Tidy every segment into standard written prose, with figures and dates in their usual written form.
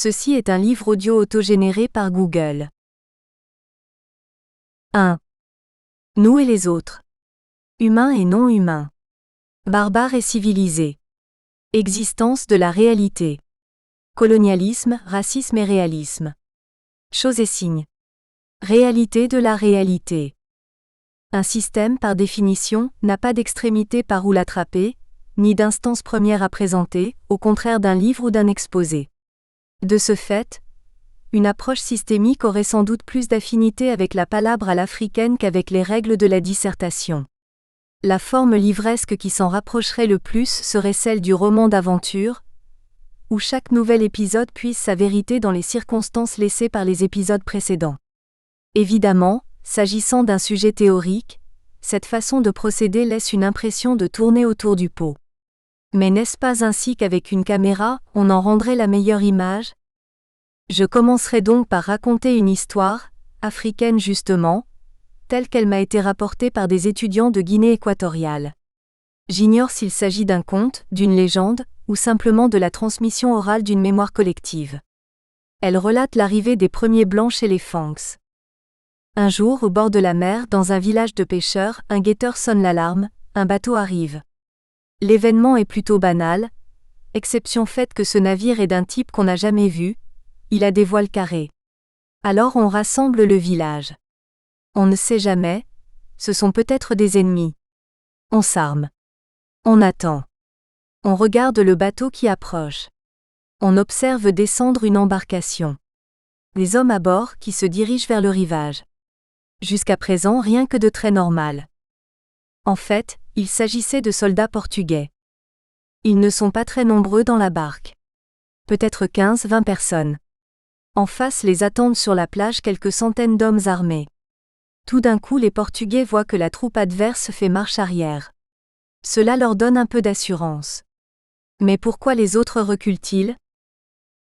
Ceci est un livre audio autogénéré par Google. 1. Nous et les autres. Humains et non humains. Barbares et civilisés. Existence de la réalité. Colonialisme, racisme et réalisme. Chose et signe. Réalité de la réalité. Un système, par définition, n'a pas d'extrémité par où l'attraper, ni d'instance première à présenter, au contraire d'un livre ou d'un exposé. De ce fait, une approche systémique aurait sans doute plus d'affinité avec la palabre à l'africaine qu'avec les règles de la dissertation. La forme livresque qui s'en rapprocherait le plus serait celle du roman d'aventure, où chaque nouvel épisode puise sa vérité dans les circonstances laissées par les épisodes précédents. Évidemment, s'agissant d'un sujet théorique, cette façon de procéder laisse une impression de tourner autour du pot. Mais n'est-ce pas ainsi qu'avec une caméra, on en rendrait la meilleure image ? Je commencerai donc par raconter une histoire, africaine justement, telle qu'elle m'a été rapportée par des étudiants de Guinée équatoriale. J'ignore s'il s'agit d'un conte, d'une légende, ou simplement de la transmission orale d'une mémoire collective. Elle relate l'arrivée des premiers Blancs chez les Fangs. Un jour, au bord de la mer, dans un village de pêcheurs, un guetteur sonne l'alarme, un bateau arrive. L'événement est plutôt banal, exception faite que ce navire est d'un type qu'on n'a jamais vu, il a des voiles carrées. Alors on rassemble le village. On ne sait jamais, ce sont peut-être des ennemis. On s'arme. On attend. On regarde le bateau qui approche. On observe descendre une embarcation. Des hommes à bord qui se dirigent vers le rivage. Jusqu'à présent rien que de très normal. En fait, il s'agissait de soldats portugais. Ils ne sont pas très nombreux dans la barque. Peut-être 15-20 personnes. En face les attendent sur la plage quelques centaines d'hommes armés. Tout d'un coup les Portugais voient que la troupe adverse fait marche arrière. Cela leur donne un peu d'assurance. Mais pourquoi les autres reculent-ils ?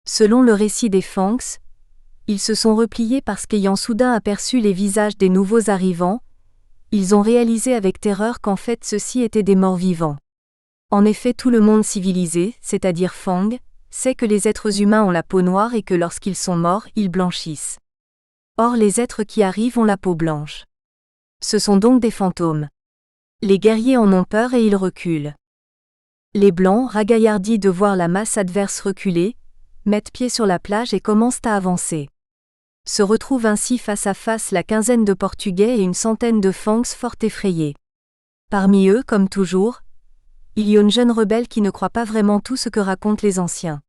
Selon le récit des Fangs, ils se sont repliés parce qu'ayant soudain aperçu les visages des nouveaux arrivants, ils ont réalisé avec terreur qu'en fait ceux-ci étaient des morts-vivants. En effet, tout le monde civilisé, c'est-à-dire Fang, sait que les êtres humains ont la peau noire et que lorsqu'ils sont morts, ils blanchissent. Or les êtres qui arrivent ont la peau blanche. Ce sont donc des fantômes. Les guerriers en ont peur et ils reculent. Les Blancs, ragaillardis de voir la masse adverse reculer, mettent pied sur la plage et commencent à avancer. Se retrouvent ainsi face à face la quinzaine de Portugais et une centaine de Fangs fort effrayés. Parmi eux, comme toujours, il y a une jeune rebelle qui ne croit pas vraiment tout ce que racontent les anciens.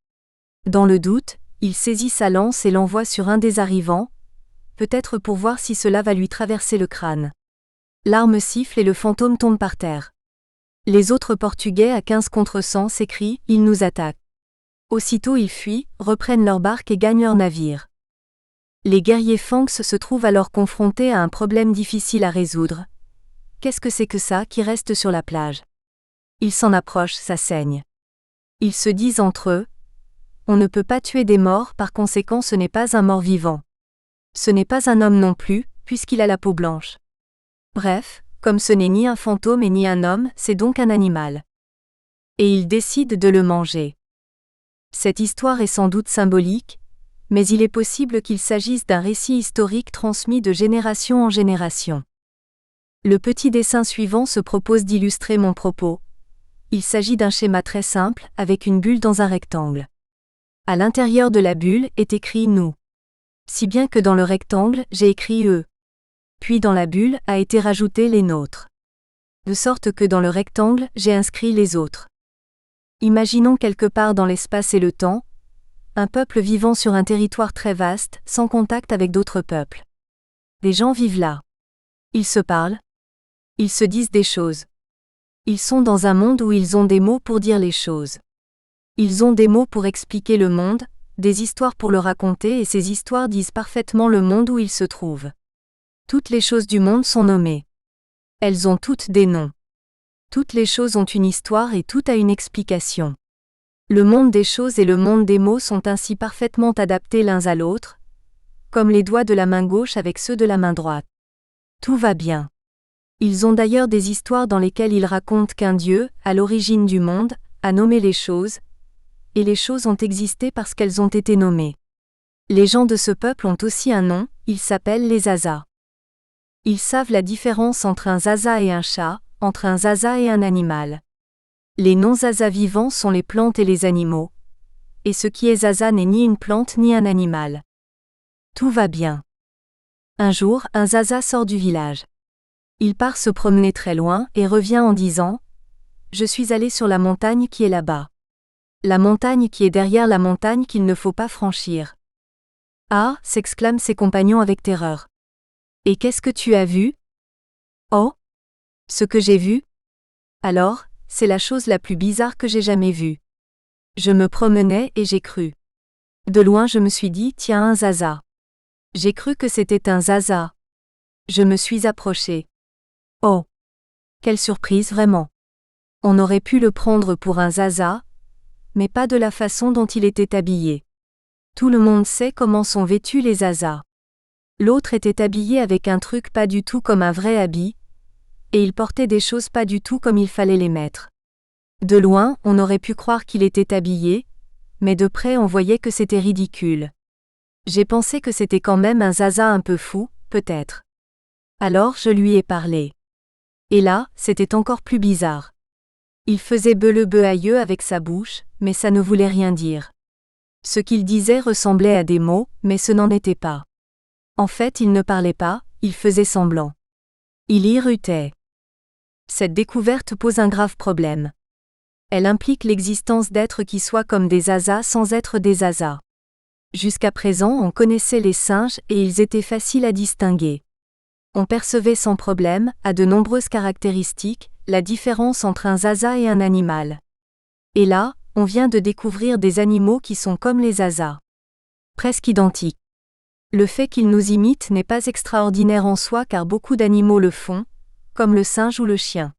Dans le doute, il saisit sa lance et l'envoie sur un des arrivants, peut-être pour voir si cela va lui traverser le crâne. L'arme siffle et le fantôme tombe par terre. Les autres Portugais à 15 contre 100 s'écrient « Ils nous attaquent ». Aussitôt ils fuient, reprennent leur barque et gagnent leur navire. Les guerriers Fangs se trouvent alors confrontés à un problème difficile à résoudre. Qu'est-ce que c'est que ça qui reste sur la plage ? Ils s'en approchent, ça saigne. Ils se disent entre eux, on ne peut pas tuer des morts, par conséquent ce n'est pas un mort-vivant. Ce n'est pas un homme non plus, puisqu'il a la peau blanche. Bref, comme ce n'est ni un fantôme et ni un homme, c'est donc un animal. Et ils décident de le manger. Cette histoire est sans doute symbolique, mais il est possible qu'il s'agisse d'un récit historique transmis de génération en génération. Le petit dessin suivant se propose d'illustrer mon propos. Il s'agit d'un schéma très simple, avec une bulle dans un rectangle. À l'intérieur de la bulle est écrit « nous ». Si bien que dans le rectangle, j'ai écrit « eux ». Puis dans la bulle a été rajouté « les nôtres ». De sorte que dans le rectangle, j'ai inscrit « les autres ». Imaginons quelque part dans l'espace et le temps, un peuple vivant sur un territoire très vaste, sans contact avec d'autres peuples. Les gens vivent là. Ils se parlent. Ils se disent des choses. Ils sont dans un monde où ils ont des mots pour dire les choses. Ils ont des mots pour expliquer le monde, des histoires pour le raconter et ces histoires disent parfaitement le monde où ils se trouvent. Toutes les choses du monde sont nommées. Elles ont toutes des noms. Toutes les choses ont une histoire et tout a une explication. Le monde des choses et le monde des mots sont ainsi parfaitement adaptés l'un à l'autre, comme les doigts de la main gauche avec ceux de la main droite. Tout va bien. Ils ont d'ailleurs des histoires dans lesquelles ils racontent qu'un Dieu, à l'origine du monde, a nommé les choses, et les choses ont existé parce qu'elles ont été nommées. Les gens de ce peuple ont aussi un nom, ils s'appellent les Zaza. Ils savent la différence entre un Zaza et un chat, entre un Zaza et un animal. Les non-Zaza vivants sont les plantes et les animaux. Et ce qui est Zaza n'est ni une plante ni un animal. Tout va bien. Un jour, un Zaza sort du village. Il part se promener très loin et revient en disant « Je suis allé sur la montagne qui est là-bas. La montagne qui est derrière la montagne qu'il ne faut pas franchir. » « Ah !» s'exclament ses compagnons avec terreur. « Et qu'est-ce que tu as vu ?»« Oh ! Ce que j'ai vu ? Alors, c'est la chose la plus bizarre que j'ai jamais vue. Je me promenais et j'ai cru. De loin je me suis dit, tiens, un Zaza. J'ai cru que c'était un Zaza. Je me suis approché. Oh ! Quelle surprise vraiment. On aurait pu le prendre pour un Zaza, mais pas de la façon dont il était habillé. Tout le monde sait comment sont vêtus les Zazas. L'autre était habillé avec un truc pas du tout comme un vrai habit, et il portait des choses pas du tout comme il fallait les mettre. De loin, on aurait pu croire qu'il était habillé, mais de près on voyait que c'était ridicule. J'ai pensé que c'était quand même un Zaza un peu fou, peut-être. Alors je lui ai parlé. Et là, c'était encore plus bizarre. Il faisait beuleux-behailleux avec sa bouche, mais ça ne voulait rien dire. Ce qu'il disait ressemblait à des mots, mais ce n'en était pas. En fait, il ne parlait pas, il faisait semblant. Il irritait. Cette découverte pose un grave problème. Elle implique l'existence d'êtres qui soient comme des Zazas sans être des Zazas. Jusqu'à présent, on connaissait les singes et ils étaient faciles à distinguer. On percevait sans problème, à de nombreuses caractéristiques, la différence entre un Zaza et un animal. Et là, on vient de découvrir des animaux qui sont comme les Zazas. Presque identiques. Le fait qu'ils nous imitent n'est pas extraordinaire en soi car beaucoup d'animaux le font, comme le singe ou le chien.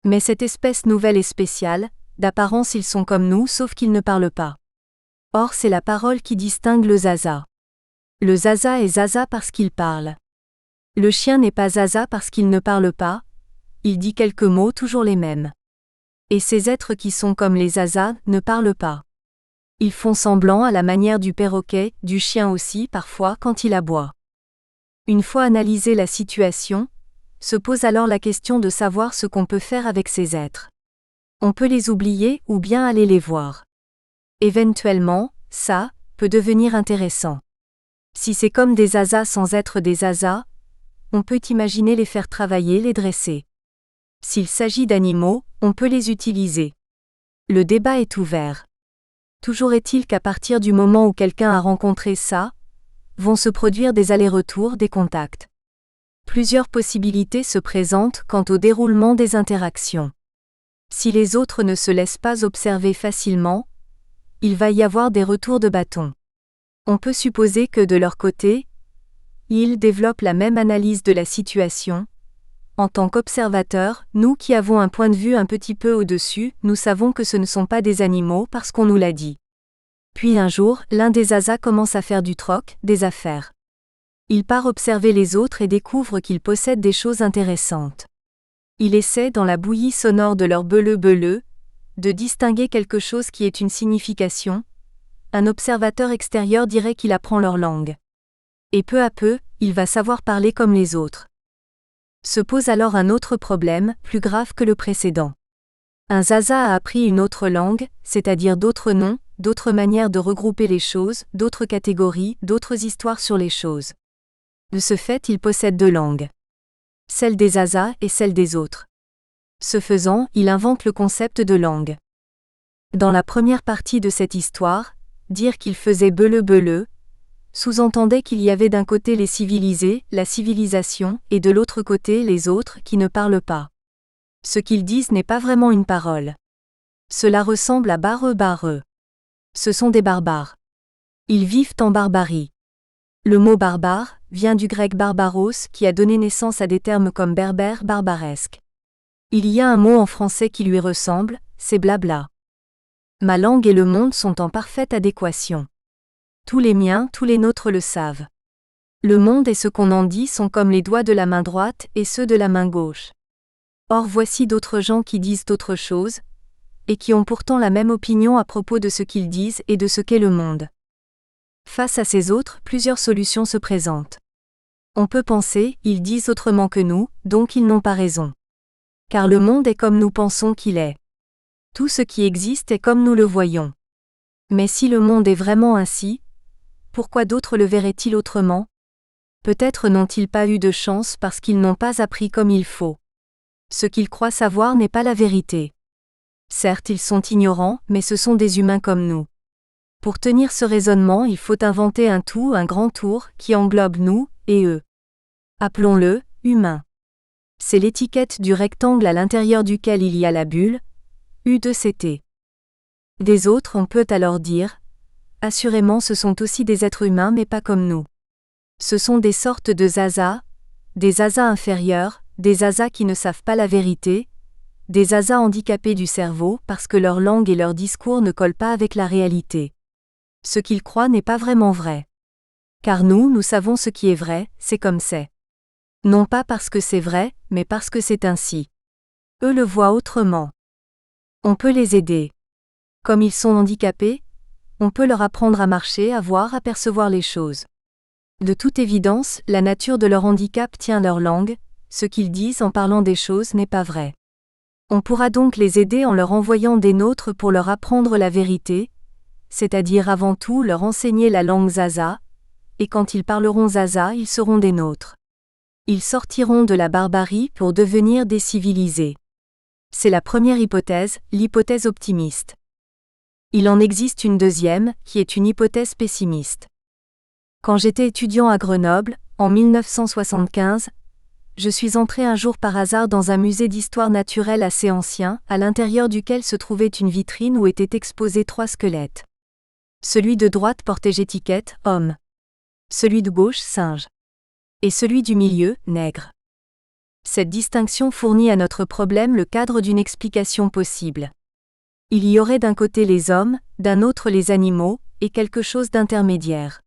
Mais cette espèce nouvelle est spéciale, d'apparence ils sont comme nous sauf qu'ils ne parlent pas. Or c'est la parole qui distingue le Zaza. Le Zaza est Zaza parce qu'il parle. Le chien n'est pas Zaza parce qu'il ne parle pas, il dit quelques mots toujours les mêmes. Et ces êtres qui sont comme les Zazas ne parlent pas. Ils font semblant à la manière du perroquet, du chien aussi parfois quand il aboie. Une fois analysée la situation, se pose alors la question de savoir ce qu'on peut faire avec ces êtres. On peut les oublier ou bien aller les voir. Éventuellement, ça peut devenir intéressant. Si c'est comme des Zazas sans être des Zazas, on peut imaginer les faire travailler, les dresser. S'il s'agit d'animaux, on peut les utiliser. Le débat est ouvert. Toujours est-il qu'à partir du moment où quelqu'un a rencontré ça, vont se produire des allers-retours, des contacts. Plusieurs possibilités se présentent quant au déroulement des interactions. Si les autres ne se laissent pas observer facilement, il va y avoir des retours de bâton. On peut supposer que de leur côté, ils développent la même analyse de la situation. En tant qu'observateurs, nous qui avons un point de vue un petit peu au-dessus, nous savons que ce ne sont pas des animaux parce qu'on nous l'a dit. Puis un jour, l'un des Zazas commence à faire du troc, des affaires. Il part observer les autres et découvre qu'ils possèdent des choses intéressantes. Il essaie, dans la bouillie sonore de leur beuleux-beuleux, de distinguer quelque chose qui ait une signification. Un observateur extérieur dirait qu'il apprend leur langue. Et peu à peu, il va savoir parler comme les autres. Se pose alors un autre problème, plus grave que le précédent. Un Zaza a appris une autre langue, c'est-à-dire d'autres noms, d'autres manières de regrouper les choses, d'autres catégories, d'autres histoires sur les choses. De ce fait, il possède deux langues. Celle des Zazas et celle des autres. Ce faisant, il invente le concept de langue. Dans la première partie de cette histoire, dire qu'il faisait beuleux-beuleux, sous-entendait qu'il y avait d'un côté les civilisés, la civilisation, et de l'autre côté les autres qui ne parlent pas. Ce qu'ils disent n'est pas vraiment une parole. Cela ressemble à bareux-bareux. Ce sont des barbares. Ils vivent en barbarie. Le mot barbare vient du grec barbaros qui a donné naissance à des termes comme berbère, barbaresque. Il y a un mot en français qui lui ressemble, c'est blabla. Ma langue et le monde sont en parfaite adéquation. Tous les miens, tous les nôtres le savent. Le monde et ce qu'on en dit sont comme les doigts de la main droite et ceux de la main gauche. Or voici d'autres gens qui disent d'autres choses. et qui ont pourtant la même opinion à propos de ce qu'ils disent et de ce qu'est le monde. Face à ces autres, plusieurs solutions se présentent. On peut penser, ils disent autrement que nous, donc ils n'ont pas raison. Car le monde est comme nous pensons qu'il est. Tout ce qui existe est comme nous le voyons. Mais si le monde est vraiment ainsi, pourquoi d'autres le verraient-ils autrement ? Peut-être n'ont-ils pas eu de chance parce qu'ils n'ont pas appris comme il faut. Ce qu'ils croient savoir n'est pas la vérité. Certes, ils sont ignorants, mais ce sont des humains comme nous. Pour tenir ce raisonnement, il faut inventer un grand tour, qui englobe nous et eux. Appelons-le « humain ». C'est l'étiquette du rectangle à l'intérieur duquel il y a la bulle, U2CT. Des autres, on peut alors dire, assurément ce sont aussi des êtres humains mais pas comme nous. Ce sont des sortes de zazas, des zazas inférieurs, des zazas qui ne savent pas la vérité, des zazas handicapés du cerveau parce que leur langue et leur discours ne collent pas avec la réalité. Ce qu'ils croient n'est pas vraiment vrai. Car nous savons ce qui est vrai, c'est comme c'est. Non pas parce que c'est vrai, mais parce que c'est ainsi. Eux le voient autrement. On peut les aider. Comme ils sont handicapés, on peut leur apprendre à marcher, à voir, à percevoir les choses. De toute évidence, la nature de leur handicap tient leur langue, ce qu'ils disent en parlant des choses n'est pas vrai. On pourra donc les aider en leur envoyant des nôtres pour leur apprendre la vérité, c'est-à-dire avant tout leur enseigner la langue zaza, et quand ils parleront zaza, ils seront des nôtres. Ils sortiront de la barbarie pour devenir des civilisés. C'est la première hypothèse, l'hypothèse optimiste. Il en existe une deuxième, qui est une hypothèse pessimiste. Quand j'étais étudiant à Grenoble, en 1975, je suis entré un jour par hasard dans un musée d'histoire naturelle assez ancien, à l'intérieur duquel se trouvait une vitrine où étaient exposés 3 squelettes. Celui de droite portait étiquette « homme », celui de gauche « singe », et celui du milieu « nègre ». Cette distinction fournit à notre problème le cadre d'une explication possible. Il y aurait d'un côté les hommes, d'un autre les animaux, et quelque chose d'intermédiaire.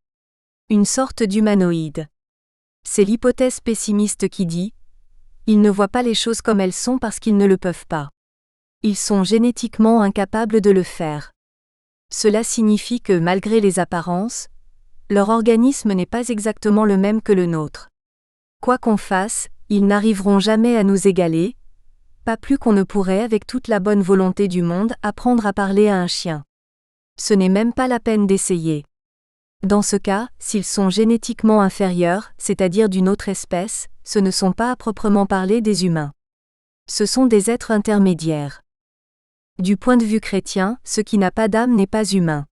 Une sorte d'humanoïde. C'est l'hypothèse pessimiste qui dit « Ils ne voient pas les choses comme elles sont parce qu'ils ne le peuvent pas. Ils sont génétiquement incapables de le faire. » Cela signifie que, malgré les apparences, leur organisme n'est pas exactement le même que le nôtre. Quoi qu'on fasse, ils n'arriveront jamais à nous égaler, pas plus qu'on ne pourrait avec toute la bonne volonté du monde apprendre à parler à un chien. Ce n'est même pas la peine d'essayer. Dans ce cas, s'ils sont génétiquement inférieurs, c'est-à-dire d'une autre espèce, ce ne sont pas à proprement parler des humains. Ce sont des êtres intermédiaires. Du point de vue chrétien, ce qui n'a pas d'âme n'est pas humain.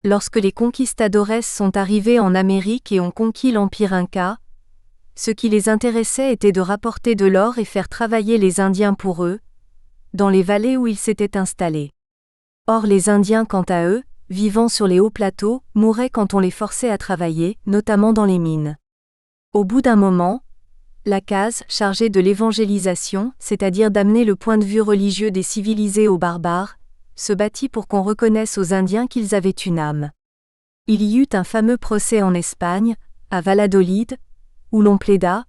Lorsque les conquistadores sont arrivés en Amérique et ont conquis l'Empire Inca, ce qui les intéressait était de rapporter de l'or et faire travailler les Indiens pour eux, dans les vallées où ils s'étaient installés. Or les Indiens, quant à eux, vivant sur les hauts plateaux, mouraient quand on les forçait à travailler, notamment dans les mines. Au bout d'un moment, la case, chargée de l'évangélisation, c'est-à-dire d'amener le point de vue religieux des civilisés aux barbares, se battit pour qu'on reconnaisse aux Indiens qu'ils avaient une âme. Il y eut un fameux procès en Espagne, à Valladolid, où l'on plaida.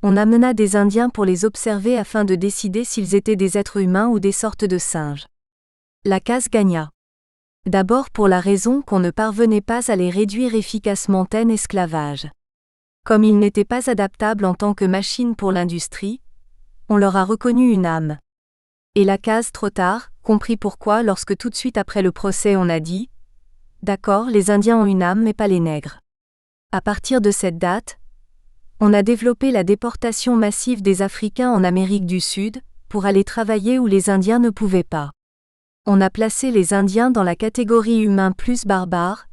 On amena des Indiens pour les observer afin de décider s'ils étaient des êtres humains ou des sortes de singes. La case gagna. D'abord pour la raison qu'on ne parvenait pas à les réduire efficacement en esclavage. Comme ils n'étaient pas adaptables en tant que machines pour l'industrie, on leur a reconnu une âme. Et la case trop tard, comprit pourquoi lorsque tout de suite après le procès on a dit « D'accord, les Indiens ont une âme mais pas les nègres ». À partir de cette date, on a développé la déportation massive des Africains en Amérique du Sud, pour aller travailler où les Indiens ne pouvaient pas. On a placé les Indiens dans la catégorie humain plus barbare,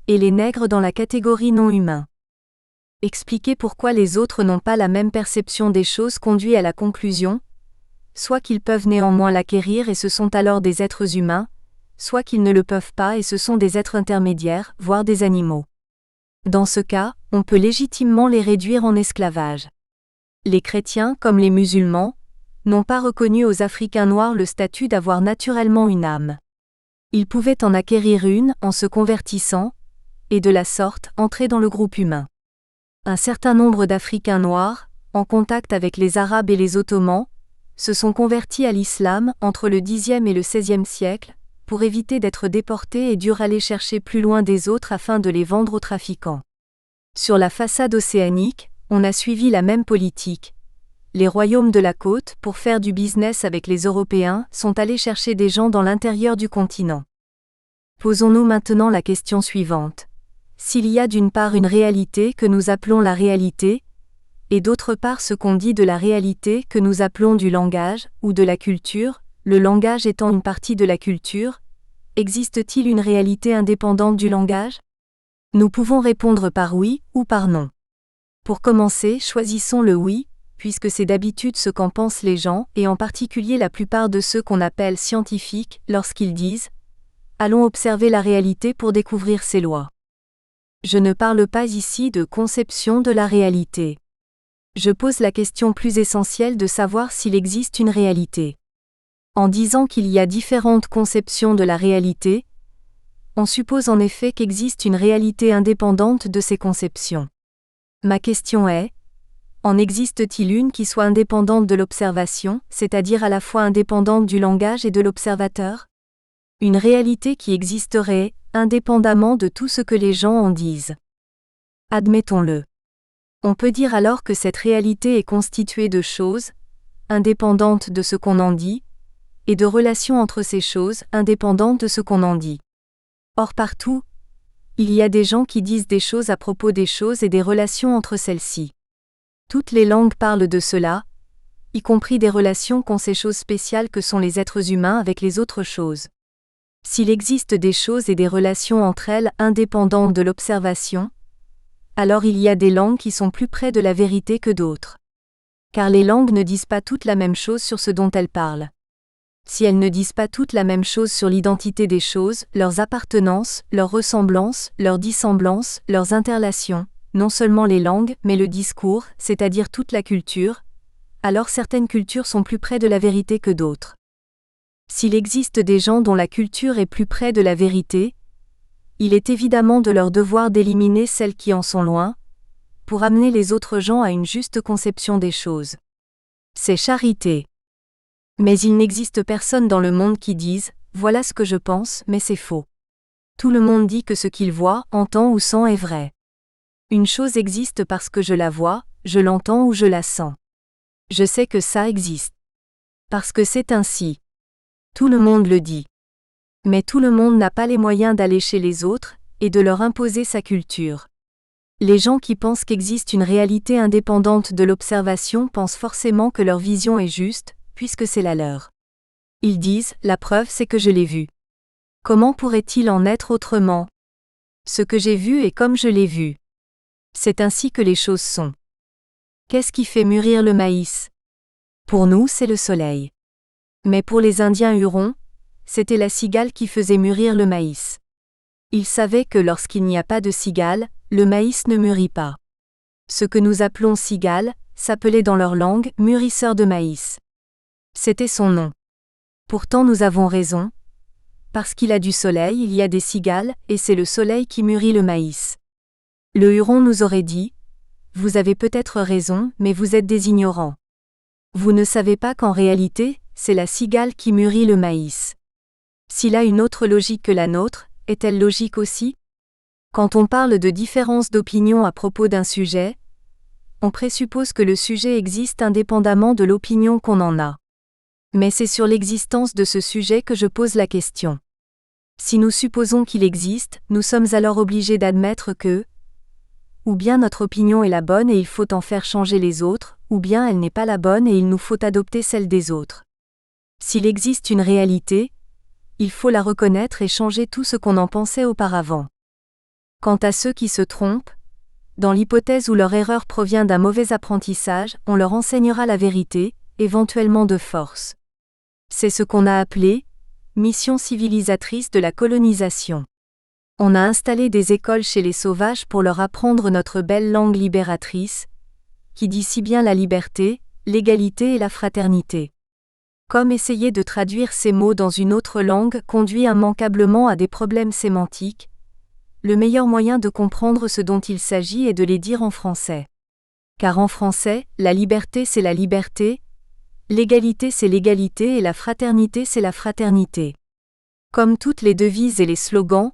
et les nègres dans la catégorie non humain. Expliquer pourquoi les autres n'ont pas la même perception des choses conduit à la conclusion, soit qu'ils peuvent néanmoins l'acquérir et ce sont alors des êtres humains, soit qu'ils ne le peuvent pas et ce sont des êtres intermédiaires, voire des animaux. Dans ce cas, on peut légitimement les réduire en esclavage. Les chrétiens, comme les musulmans, n'ont pas reconnu aux Africains noirs le statut d'avoir naturellement une âme. Ils pouvaient en acquérir une en se convertissant, et de la sorte entrer dans le groupe humain. Un certain nombre d'Africains noirs, en contact avec les Arabes et les Ottomans, se sont convertis à l'islam entre le Xe et le XVIe siècle, pour éviter d'être déportés et durent aller chercher plus loin des autres afin de les vendre aux trafiquants. Sur la façade océanique, on a suivi la même politique. Les royaumes de la côte, pour faire du business avec les Européens, sont allés chercher des gens dans l'intérieur du continent. Posons-nous maintenant la question suivante. S'il y a d'une part une réalité que nous appelons la réalité, et d'autre part ce qu'on dit de la réalité que nous appelons du langage, ou de la culture, le langage étant une partie de la culture, existe-t-il une réalité indépendante du langage? Nous pouvons répondre par oui ou par non. Pour commencer, choisissons le oui, puisque c'est d'habitude ce qu'en pensent les gens, et en particulier la plupart de ceux qu'on appelle scientifiques, lorsqu'ils disent « Allons observer la réalité pour découvrir ses lois ». Je ne parle pas ici de conception de la réalité. Je pose la question plus essentielle de savoir s'il existe une réalité. En disant qu'il y a différentes conceptions de la réalité, on suppose en effet qu'existe une réalité indépendante de ces conceptions. Ma question est, en existe-t-il une qui soit indépendante de l'observation, c'est-à-dire à la fois indépendante du langage et de l'observateur? Une réalité qui existerait, indépendamment de tout ce que les gens en disent. Admettons-le. On peut dire alors que cette réalité est constituée de choses, indépendantes de ce qu'on en dit, et de relations entre ces choses, indépendantes de ce qu'on en dit. Or partout, il y a des gens qui disent des choses à propos des choses et des relations entre celles-ci. Toutes les langues parlent de cela, y compris des relations qu'ont ces choses spéciales que sont les êtres humains avec les autres choses. S'il existe des choses et des relations entre elles indépendantes de l'observation, alors il y a des langues qui sont plus près de la vérité que d'autres. Car les langues ne disent pas toutes la même chose sur ce dont elles parlent. Si elles ne disent pas toutes la même chose sur l'identité des choses, leurs appartenances, leurs ressemblances, leurs dissemblances, leurs interrelations, non seulement les langues, mais le discours, c'est-à-dire toute la culture, alors certaines cultures sont plus près de la vérité que d'autres. S'il existe des gens dont la culture est plus près de la vérité, il est évidemment de leur devoir d'éliminer celles qui en sont loin, pour amener les autres gens à une juste conception des choses. C'est charité. Mais il n'existe personne dans le monde qui dise « Voilà ce que je pense, mais c'est faux ». Tout le monde dit que ce qu'il voit, entend ou sent est vrai. Une chose existe parce que je la vois, je l'entends ou je la sens. Je sais que ça existe. Parce que c'est ainsi. Tout le monde le dit. Mais tout le monde n'a pas les moyens d'aller chez les autres, et de leur imposer sa culture. Les gens qui pensent qu'existe une réalité indépendante de l'observation pensent forcément que leur vision est juste, puisque c'est la leur. Ils disent « La preuve c'est que je l'ai vu ». Comment pourrait-il en être autrement? Ce que j'ai vu est comme je l'ai vu. C'est ainsi que les choses sont. Qu'est-ce qui fait mûrir le maïs? Pour nous c'est le soleil. Mais pour les Indiens Hurons, c'était la cigale qui faisait mûrir le maïs. Ils savaient que lorsqu'il n'y a pas de cigale, le maïs ne mûrit pas. Ce que nous appelons cigale, s'appelait dans leur langue mûrisseur de maïs. C'était son nom. Pourtant nous avons raison. Parce qu'il a du soleil, il y a des cigales, et c'est le soleil qui mûrit le maïs. Le Huron nous aurait dit « Vous avez peut-être raison, mais vous êtes des ignorants. Vous ne savez pas qu'en réalité, c'est la cigale qui mûrit le maïs. » S'il a une autre logique que la nôtre, est-elle logique aussi? Quand on parle de différence d'opinion à propos d'un sujet, on présuppose que le sujet existe indépendamment de l'opinion qu'on en a. Mais c'est sur l'existence de ce sujet que je pose la question. Si nous supposons qu'il existe, nous sommes alors obligés d'admettre que, ou bien notre opinion est la bonne et il faut en faire changer les autres, ou bien elle n'est pas la bonne et il nous faut adopter celle des autres. S'il existe une réalité, il faut la reconnaître et changer tout ce qu'on en pensait auparavant. Quant à ceux qui se trompent, dans l'hypothèse où leur erreur provient d'un mauvais apprentissage, on leur enseignera la vérité, éventuellement de force. C'est ce qu'on a appelé « mission civilisatrice de la colonisation ». On a installé des écoles chez les sauvages pour leur apprendre notre belle langue libératrice, qui dit si bien la liberté, l'égalité et la fraternité. Comme essayer de traduire ces mots dans une autre langue conduit immanquablement à des problèmes sémantiques, le meilleur moyen de comprendre ce dont il s'agit est de les dire en français. Car en français, la liberté c'est la liberté, L'égalité c'est l'égalité et la fraternité c'est la fraternité. Comme toutes les devises et les slogans,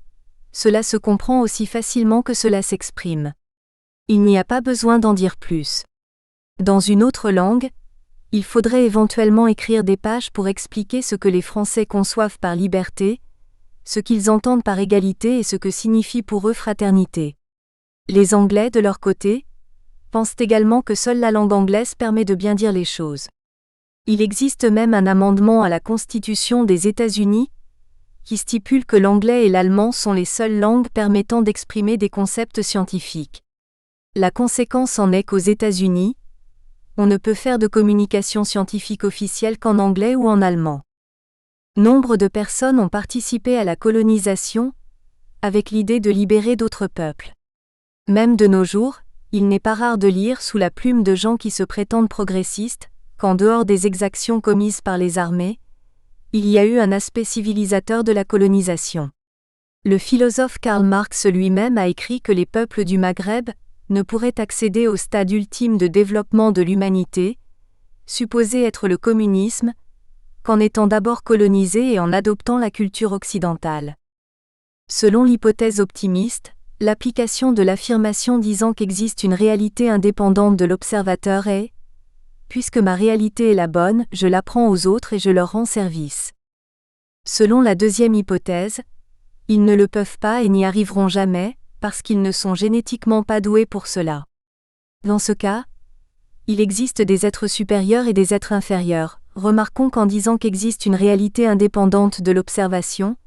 cela se comprend aussi facilement que cela s'exprime. Il n'y a pas besoin d'en dire plus. Dans une autre langue, il faudrait éventuellement écrire des pages pour expliquer ce que les Français conçoivent par liberté, ce qu'ils entendent par égalité et ce que signifie pour eux fraternité. Les Anglais, de leur côté, pensent également que seule la langue anglaise permet de bien dire les choses. Il existe même un amendement à la Constitution des États-Unis qui stipule que l'anglais et l'allemand sont les seules langues permettant d'exprimer des concepts scientifiques. La conséquence en est qu'aux États-Unis, on ne peut faire de communication scientifique officielle qu'en anglais ou en allemand. Nombre de personnes ont participé à la colonisation, avec l'idée de libérer d'autres peuples. Même de nos jours, il n'est pas rare de lire sous la plume de gens qui se prétendent progressistes, qu'en dehors des exactions commises par les armées, il y a eu un aspect civilisateur de la colonisation. Le philosophe Karl Marx lui-même a écrit que les peuples du Maghreb ne pourraient accéder au stade ultime de développement de l'humanité, supposé être le communisme, qu'en étant d'abord colonisés et en adoptant la culture occidentale. Selon l'hypothèse optimiste, l'application de l'affirmation disant qu'existe une réalité indépendante de l'observateur est « Puisque ma réalité est la bonne, je l'apprends aux autres et je leur rends service ». Selon la deuxième hypothèse, ils ne le peuvent pas et n'y arriveront jamais, parce qu'ils ne sont génétiquement pas doués pour cela. Dans ce cas, il existe des êtres supérieurs et des êtres inférieurs. Remarquons qu'en disant qu'existe une réalité indépendante de l'observation,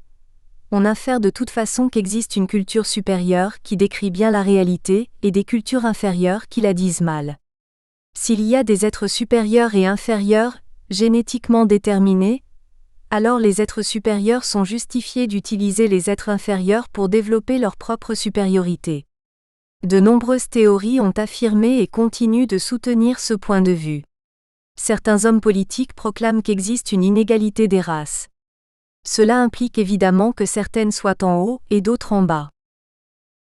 on infère de toute façon qu'existe une culture supérieure qui décrit bien la réalité, et des cultures inférieures qui la disent mal. S'il y a des êtres supérieurs et inférieurs, génétiquement déterminés, alors les êtres supérieurs sont justifiés d'utiliser les êtres inférieurs pour développer leur propre supériorité. De nombreuses théories ont affirmé et continuent de soutenir ce point de vue. Certains hommes politiques proclament qu'existe une inégalité des races. Cela implique évidemment que certaines soient en haut et d'autres en bas.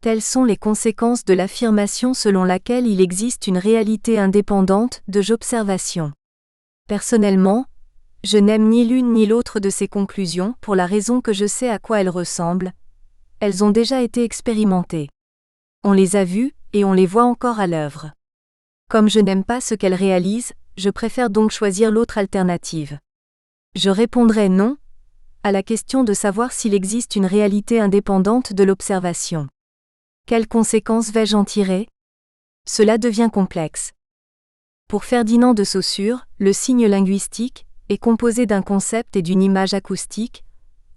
Telles sont les conséquences de l'affirmation selon laquelle il existe une réalité indépendante de j'observation. Personnellement, je n'aime ni l'une ni l'autre de ces conclusions pour la raison que je sais à quoi elles ressemblent. Elles ont déjà été expérimentées. On les a vues et on les voit encore à l'œuvre. Comme je n'aime pas ce qu'elles réalisent, je préfère donc choisir l'autre alternative. Je répondrai non à la question de savoir s'il existe une réalité indépendante de l'observation. Quelles conséquences vais-je en tirer ? Cela devient complexe. Pour Ferdinand de Saussure, le signe linguistique est composé d'un concept et d'une image acoustique,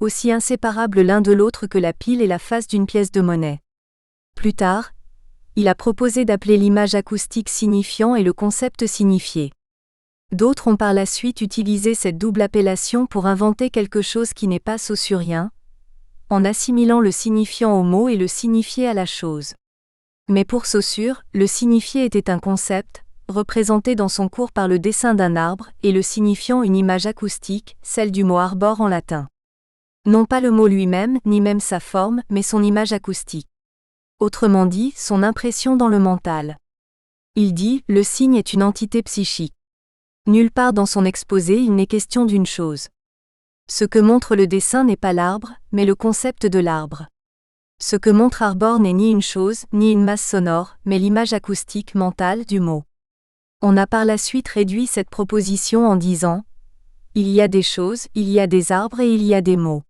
aussi inséparables l'un de l'autre que la pile et la face d'une pièce de monnaie. Plus tard, il a proposé d'appeler l'image acoustique signifiant et le concept signifié. D'autres ont par la suite utilisé cette double appellation pour inventer quelque chose qui n'est pas saussurien, en assimilant le signifiant au mot et le signifié à la chose. Mais pour Saussure, le signifié était un concept, représenté dans son cours par le dessin d'un arbre, et le signifiant une image acoustique, celle du mot arbore en latin. Non pas le mot lui-même, ni même sa forme, mais son image acoustique. Autrement dit, son impression dans le mental. Il dit, le signe est une entité psychique. Nulle part dans son exposé il n'est question d'une chose. Ce que montre le dessin n'est pas l'arbre, mais le concept de l'arbre. Ce que montre arbore n'est ni une chose, ni une masse sonore, mais l'image acoustique mentale du mot. On a par la suite réduit cette proposition en disant « Il y a des choses, il y a des arbres et il y a des mots. »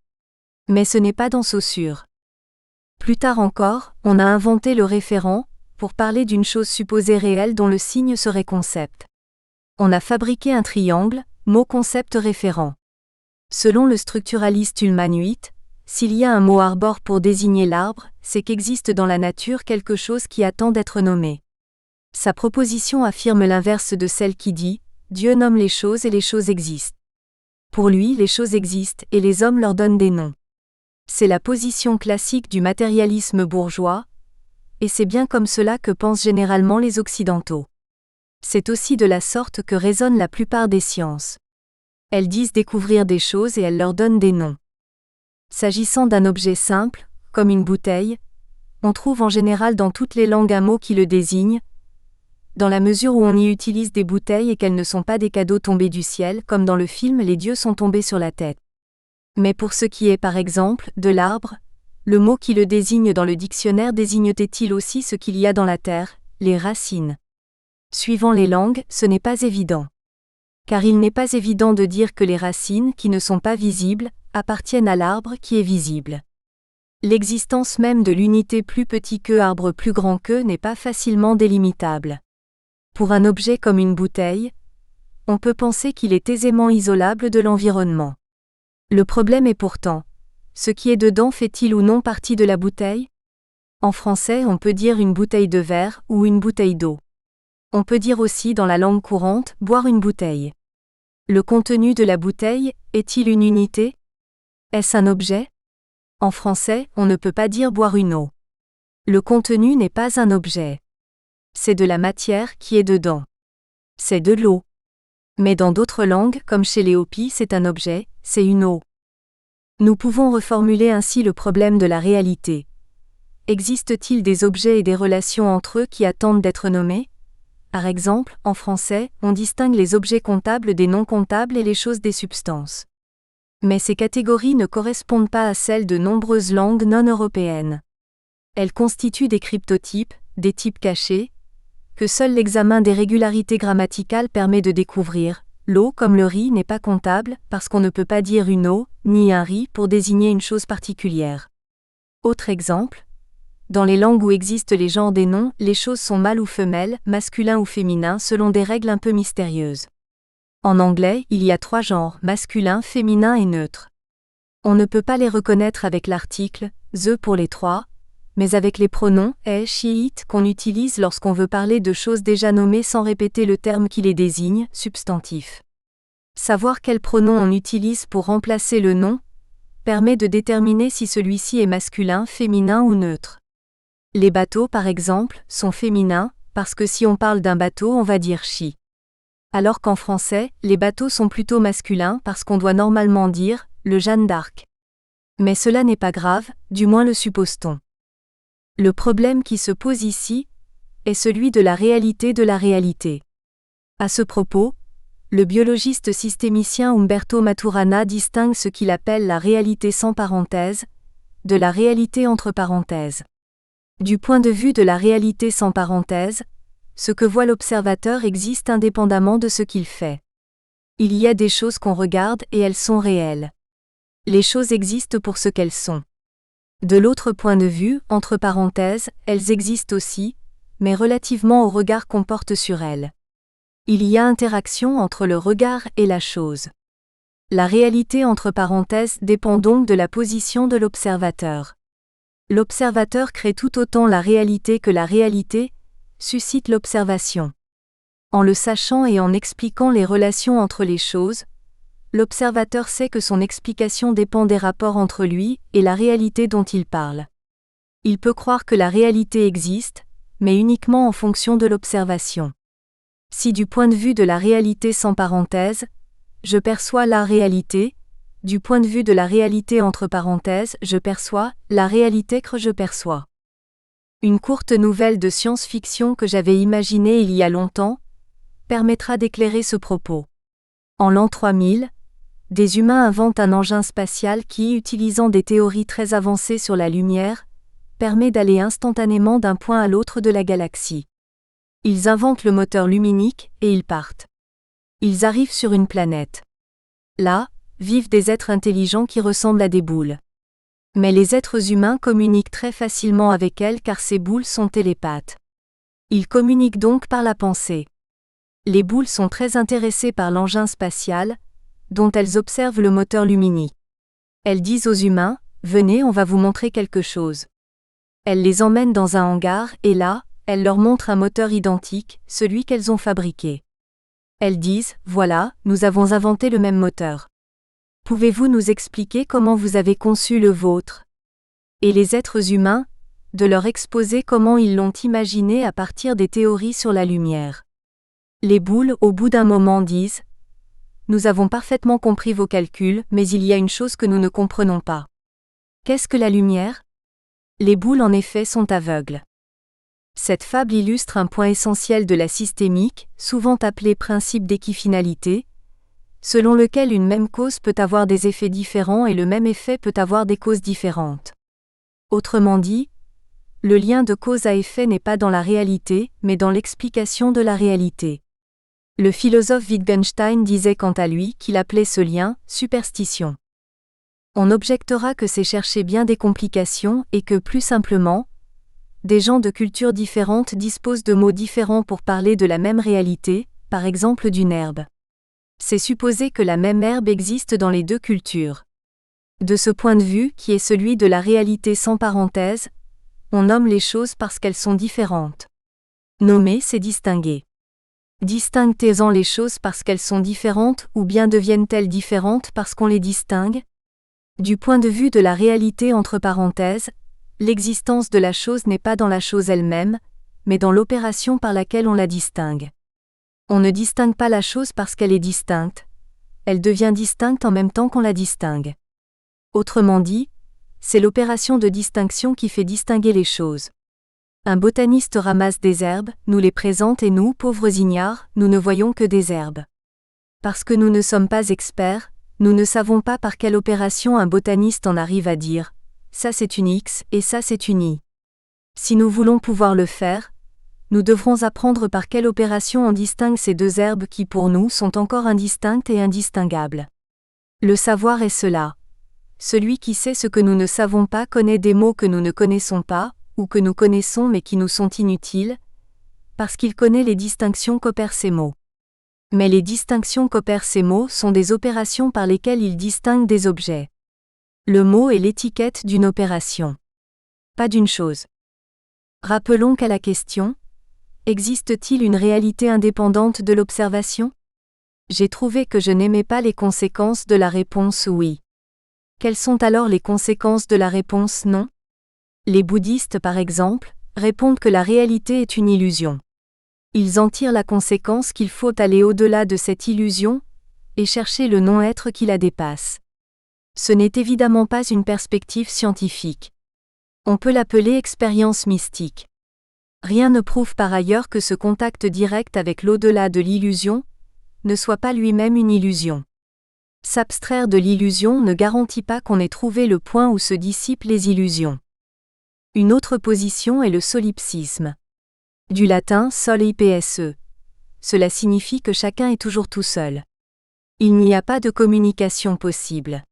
Mais ce n'est pas dans Saussure. Plus tard encore, on a inventé le référent, pour parler d'une chose supposée réelle dont le signe serait concept. On a fabriqué un triangle, mot concept référent. Selon le structuraliste Ullmann Huit, s'il y a un mot arbore pour désigner l'arbre, c'est qu'existe dans la nature quelque chose qui attend d'être nommé. Sa proposition affirme l'inverse de celle qui dit « Dieu nomme les choses et les choses existent ». Pour lui, les choses existent et les hommes leur donnent des noms. C'est la position classique du matérialisme bourgeois, et c'est bien comme cela que pensent généralement les Occidentaux. C'est aussi de la sorte que raisonnent la plupart des sciences. Elles disent découvrir des choses et elles leur donnent des noms. S'agissant d'un objet simple, comme une bouteille, on trouve en général dans toutes les langues un mot qui le désigne. dans la mesure où on y utilise des bouteilles et qu'elles ne sont pas des cadeaux tombés du ciel comme dans le film Les dieux sont tombés sur la tête. Mais pour ce qui est par exemple de l'arbre, le mot qui le désigne dans le dictionnaire désigne-t-il aussi ce qu'il y a dans la terre, les racines? Suivant les langues, ce n'est pas évident. Car il n'est pas évident de dire que les racines qui ne sont pas visibles appartiennent à l'arbre qui est visible. L'existence même de l'unité plus petit que arbre plus grand que n'est pas facilement délimitable. Pour un objet comme une bouteille, on peut penser qu'il est aisément isolable de l'environnement. Le problème est pourtant, ce qui est dedans fait-il ou non partie de la bouteille? En français, on peut dire une bouteille de verre ou une bouteille d'eau. On peut dire aussi dans la langue courante, boire une bouteille. Le contenu de la bouteille est-il une unité? Est-ce un objet? En français, on ne peut pas dire boire une eau. Le contenu n'est pas un objet. C'est de la matière qui est dedans. C'est de l'eau. Mais dans d'autres langues, comme chez les Hopis, c'est un objet, c'est une eau. Nous pouvons reformuler ainsi le problème de la réalité. Existe-t-il des objets et des relations entre eux qui attendent d'être nommés? Par exemple, en français, on distingue les objets comptables des non comptables et les choses des substances. Mais ces catégories ne correspondent pas à celles de nombreuses langues non européennes. Elles constituent des cryptotypes, des types cachés, que seul l'examen des régularités grammaticales permet de découvrir. L'eau comme le riz n'est pas comptable, parce qu'on ne peut pas dire une eau, ni un riz pour désigner une chose particulière. Autre exemple. Dans les langues où existent les genres des noms, les choses sont mâles ou femelles, masculin ou féminin selon des règles un peu mystérieuses. En anglais, il y a 3 genres, masculin, féminin et neutre. On ne peut pas les reconnaître avec l'article « the » pour les 3, mais avec les pronoms « he », « she », « it » qu'on utilise lorsqu'on veut parler de choses déjà nommées sans répéter le terme qui les désigne, substantif. Savoir quel pronom on utilise pour remplacer le nom permet de déterminer si celui-ci est masculin, féminin ou neutre. Les bateaux, par exemple, sont féminins, parce que si on parle d'un bateau, on va dire « she ». Alors qu'en français, les bateaux sont plutôt masculins parce qu'on doit normalement dire « le Jeanne d'Arc ». Mais cela n'est pas grave, du moins le suppose-t-on. Le problème qui se pose ici est celui de la réalité de la réalité. À ce propos, le biologiste systémicien Umberto Maturana distingue ce qu'il appelle la réalité sans parenthèse de la réalité entre parenthèses. Du point de vue de la réalité sans parenthèse, ce que voit l'observateur existe indépendamment de ce qu'il fait. Il y a des choses qu'on regarde et elles sont réelles. Les choses existent pour ce qu'elles sont. De l'autre point de vue, entre parenthèses, elles existent aussi, mais relativement au regard qu'on porte sur elles. Il y a interaction entre le regard et la chose. La réalité entre parenthèses dépend donc de la position de l'observateur. L'observateur crée tout autant la réalité que la réalité suscite l'observation. En le sachant et en expliquant les relations entre les choses, l'observateur sait que son explication dépend des rapports entre lui et la réalité dont il parle. Il peut croire que la réalité existe, mais uniquement en fonction de l'observation. Si du point de vue de la réalité sans parenthèse, je perçois la réalité, du point de vue de la réalité entre parenthèses, je perçois la réalité que je perçois. Une courte nouvelle de science-fiction que j'avais imaginée il y a longtemps permettra d'éclairer ce propos. En l'an 3000, des humains inventent un engin spatial qui, utilisant des théories très avancées sur la lumière, permet d'aller instantanément d'un point à l'autre de la galaxie. Ils inventent le moteur luminique et ils partent. Ils arrivent sur une planète. Là, vivent des êtres intelligents qui ressemblent à des boules. Mais les êtres humains communiquent très facilement avec elles car ces boules sont télépathes. Ils communiquent donc par la pensée. Les boules sont très intéressées par l'engin spatial, dont elles observent le moteur luminique. Elles disent aux humains, « Venez, on va vous montrer quelque chose ». Elles les emmènent dans un hangar et là, elles leur montrent un moteur identique, celui qu'elles ont fabriqué. Elles disent, « Voilà, nous avons inventé le même moteur. Pouvez-vous nous expliquer comment vous avez conçu le vôtre ?» Et les êtres humains, de leur exposer comment ils l'ont imaginé à partir des théories sur la lumière. Les boules, au bout d'un moment, disent « Nous avons parfaitement compris vos calculs, mais il y a une chose que nous ne comprenons pas. Qu'est-ce que la lumière ? » Les boules en effet sont aveugles. Cette fable illustre un point essentiel de la systémique, souvent appelé principe d'équifinalité, selon lequel une même cause peut avoir des effets différents et le même effet peut avoir des causes différentes. Autrement dit, le lien de cause à effet n'est pas dans la réalité, mais dans l'explication de la réalité. Le philosophe Wittgenstein disait quant à lui qu'il appelait ce lien « superstition ». On objectera que c'est chercher bien des complications et que, plus simplement, des gens de cultures différentes disposent de mots différents pour parler de la même réalité, par exemple d'une herbe. C'est supposer que la même herbe existe dans les deux cultures. De ce point de vue, qui est celui de la réalité sans parenthèse, on nomme les choses parce qu'elles sont différentes. Nommer, c'est distinguer. Distingue-t-en les choses parce qu'elles sont différentes ou bien deviennent-elles différentes parce qu'on les distingue ? Du point de vue de la réalité entre parenthèses, l'existence de la chose n'est pas dans la chose elle-même, mais dans l'opération par laquelle on la distingue. On ne distingue pas la chose parce qu'elle est distincte, elle devient distincte en même temps qu'on la distingue. Autrement dit, c'est l'opération de distinction qui fait distinguer les choses. Un botaniste ramasse des herbes, nous les présente et nous, pauvres ignares, nous ne voyons que des herbes. Parce que nous ne sommes pas experts, nous ne savons pas par quelle opération un botaniste en arrive à dire « ça c'est une X et ça c'est une Y ». Si nous voulons pouvoir le faire, nous devrons apprendre par quelle opération on distingue ces deux herbes qui pour nous sont encore indistinctes et indistinguables. Le savoir est cela. Celui qui sait ce que nous ne savons pas connaît des mots que nous ne connaissons pas, ou que nous connaissons mais qui nous sont inutiles, parce qu'il connaît les distinctions qu'opèrent ces mots. Mais les distinctions qu'opèrent ces mots sont des opérations par lesquelles ils distinguent des objets. Le mot est l'étiquette d'une opération. Pas d'une chose. Rappelons qu'à la question « Existe-t-il une réalité indépendante de l'observation ?» j'ai trouvé que je n'aimais pas les conséquences de la réponse « oui ». Quelles sont alors les conséquences de la réponse « non » ? Les bouddhistes, par exemple, répondent que la réalité est une illusion. Ils en tirent la conséquence qu'il faut aller au-delà de cette illusion et chercher le non-être qui la dépasse. Ce n'est évidemment pas une perspective scientifique. On peut l'appeler expérience mystique. Rien ne prouve par ailleurs que ce contact direct avec l'au-delà de l'illusion ne soit pas lui-même une illusion. S'abstraire de l'illusion ne garantit pas qu'on ait trouvé le point où se dissipent les illusions. Une autre position est le solipsisme. Du latin solipse. Cela signifie que chacun est toujours tout seul. Il n'y a pas de communication possible.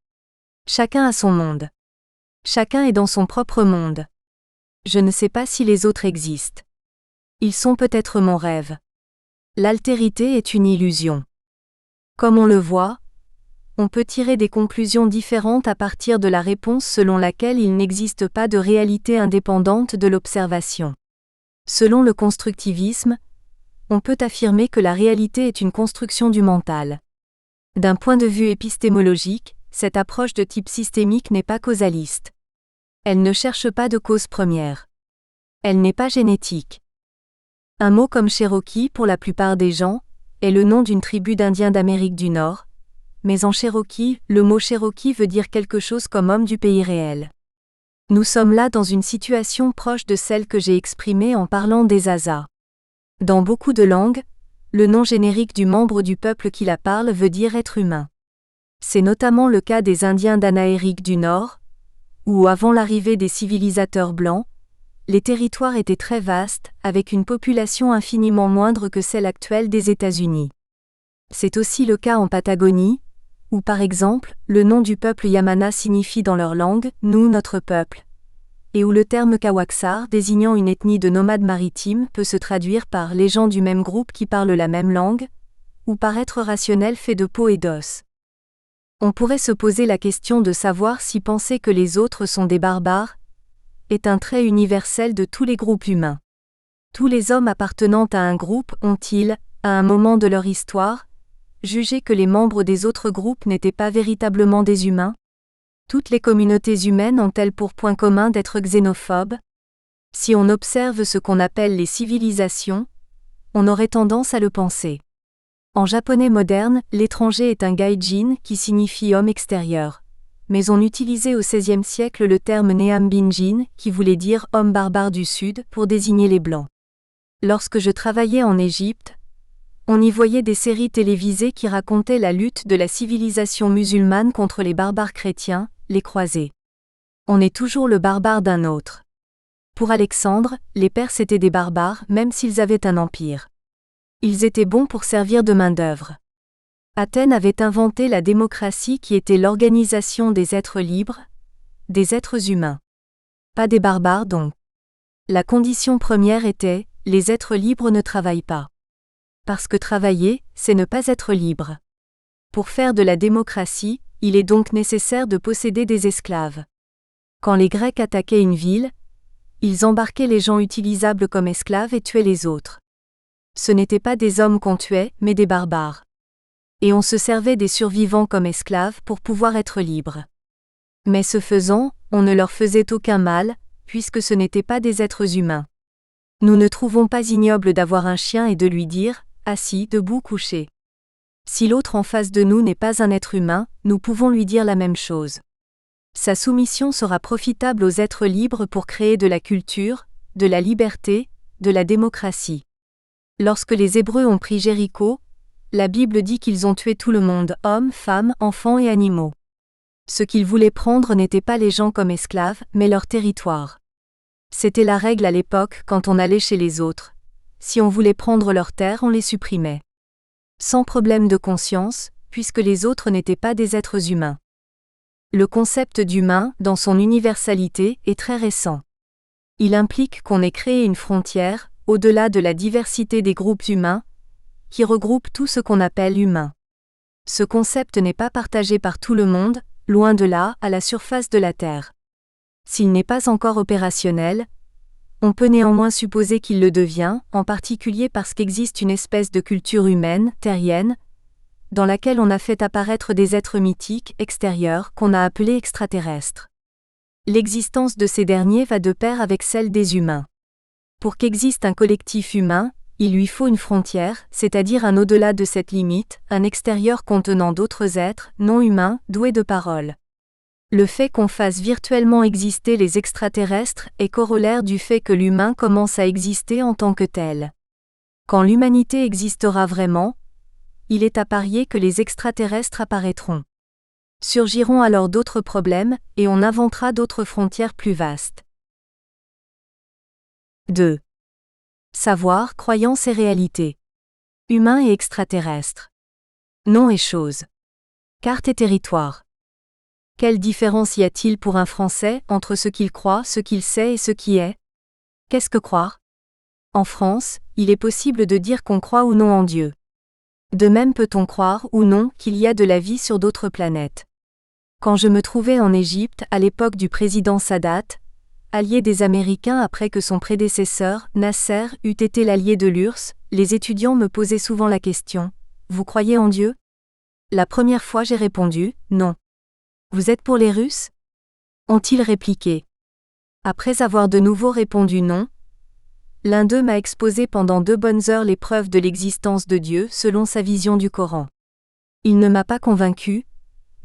Chacun a son monde. Chacun est dans son propre monde. Je ne sais pas si les autres existent. Ils sont peut-être mon rêve. L'altérité est une illusion. Comme on le voit, on peut tirer des conclusions différentes à partir de la réponse selon laquelle il n'existe pas de réalité indépendante de l'observation. Selon le constructivisme, on peut affirmer que la réalité est une construction du mental. D'un point de vue épistémologique, cette approche de type systémique n'est pas causaliste. Elle ne cherche pas de cause première. Elle n'est pas génétique. Un mot comme Cherokee pour la plupart des gens est le nom d'une tribu d'Indiens d'Amérique du Nord, mais en Cherokee, le mot Cherokee veut dire quelque chose comme homme du pays réel. Nous sommes là dans une situation proche de celle que j'ai exprimée en parlant des Asas. Dans beaucoup de langues, le nom générique du membre du peuple qui la parle veut dire être humain. C'est notamment le cas des Indiens d'Amérique du Nord, où avant l'arrivée des civilisateurs blancs, les territoires étaient très vastes, avec une population infiniment moindre que celle actuelle des États-Unis. C'est aussi le cas en Patagonie, où par exemple, le nom du peuple Yamana signifie dans leur langue « nous, notre peuple », et où le terme Kawaksar désignant une ethnie de nomades maritimes peut se traduire par « les gens du même groupe qui parlent la même langue », ou par être rationnel fait de peau et d'os. On pourrait se poser la question de savoir si penser que les autres sont des barbares est un trait universel de tous les groupes humains. Tous les hommes appartenant à un groupe ont-ils, à un moment de leur histoire, jugé que les membres des autres groupes n'étaient pas véritablement des humains ? Toutes les communautés humaines ont-elles pour point commun d'être xénophobes ? Si on observe ce qu'on appelle les civilisations, on aurait tendance à le penser. En japonais moderne, l'étranger est un gaijin qui signifie homme extérieur. Mais on utilisait au XVIe siècle le terme Neambinjin, qui voulait dire homme barbare du Sud, pour désigner les Blancs. Lorsque je travaillais en Égypte, on y voyait des séries télévisées qui racontaient la lutte de la civilisation musulmane contre les barbares chrétiens, les croisés. On est toujours le barbare d'un autre. Pour Alexandre, les Perses étaient des barbares même s'ils avaient un empire. Ils étaient bons pour servir de main-d'œuvre. Athènes avait inventé la démocratie qui était l'organisation des êtres libres, des êtres humains. Pas des barbares donc. La condition première était, les êtres libres ne travaillent pas. Parce que travailler, c'est ne pas être libre. Pour faire de la démocratie, il est donc nécessaire de posséder des esclaves. Quand les Grecs attaquaient une ville, ils embarquaient les gens utilisables comme esclaves et tuaient les autres. Ce n'étaient pas des hommes qu'on tuait, mais des barbares. Et on se servait des survivants comme esclaves pour pouvoir être libres. Mais ce faisant, on ne leur faisait aucun mal, puisque ce n'étaient pas des êtres humains. Nous ne trouvons pas ignoble d'avoir un chien et de lui dire « assis, debout, couché ». Si l'autre en face de nous n'est pas un être humain, nous pouvons lui dire la même chose. Sa soumission sera profitable aux êtres libres pour créer de la culture, de la liberté, de la démocratie. Lorsque les Hébreux ont pris Jéricho, la Bible dit qu'ils ont tué tout le monde, hommes, femmes, enfants et animaux. Ce qu'ils voulaient prendre n'étaient pas les gens comme esclaves, mais leur territoire. C'était la règle à l'époque quand on allait chez les autres. Si on voulait prendre leurs terres, on les supprimait. Sans problème de conscience, puisque les autres n'étaient pas des êtres humains. Le concept d'humain, dans son universalité, est très récent. Il implique qu'on ait créé une frontière, au-delà de la diversité des groupes humains, qui regroupe tout ce qu'on appelle humain. Ce concept n'est pas partagé par tout le monde, loin de là, à la surface de la Terre. S'il n'est pas encore opérationnel, on peut néanmoins supposer qu'il le devient, en particulier parce qu'existe une espèce de culture humaine, terrienne, dans laquelle on a fait apparaître des êtres mythiques, extérieurs, qu'on a appelés extraterrestres. L'existence de ces derniers va de pair avec celle des humains. Pour qu'existe un collectif humain, il lui faut une frontière, c'est-à-dire un au-delà de cette limite, un extérieur contenant d'autres êtres, non humains, doués de parole. Le fait qu'on fasse virtuellement exister les extraterrestres est corollaire du fait que l'humain commence à exister en tant que tel. Quand l'humanité existera vraiment, il est à parier que les extraterrestres apparaîtront. Surgiront alors d'autres problèmes, et on inventera d'autres frontières plus vastes. 2. Savoir, croyance et réalité. Humain et extraterrestre. Nom et chose. Carte et territoire. Quelle différence y a-t-il pour un Français entre ce qu'il croit, ce qu'il sait et ce qui est ? Qu'est-ce que croire ? En France, il est possible de dire qu'on croit ou non en Dieu. De même peut-on croire ou non qu'il y a de la vie sur d'autres planètes. Quand je me trouvais en Égypte à l'époque du président Sadat, allié des Américains après que son prédécesseur, Nasser, eût été l'allié de l'URSS, les étudiants me posaient souvent la question « Vous croyez en Dieu ?» La première fois j'ai répondu « Non. » « Vous êtes pour les Russes ?» ont-ils répliqué. Après avoir de nouveau répondu non, l'un d'eux m'a exposé pendant 2 bonnes heures les preuves de l'existence de Dieu selon sa vision du Coran. Il ne m'a pas convaincu,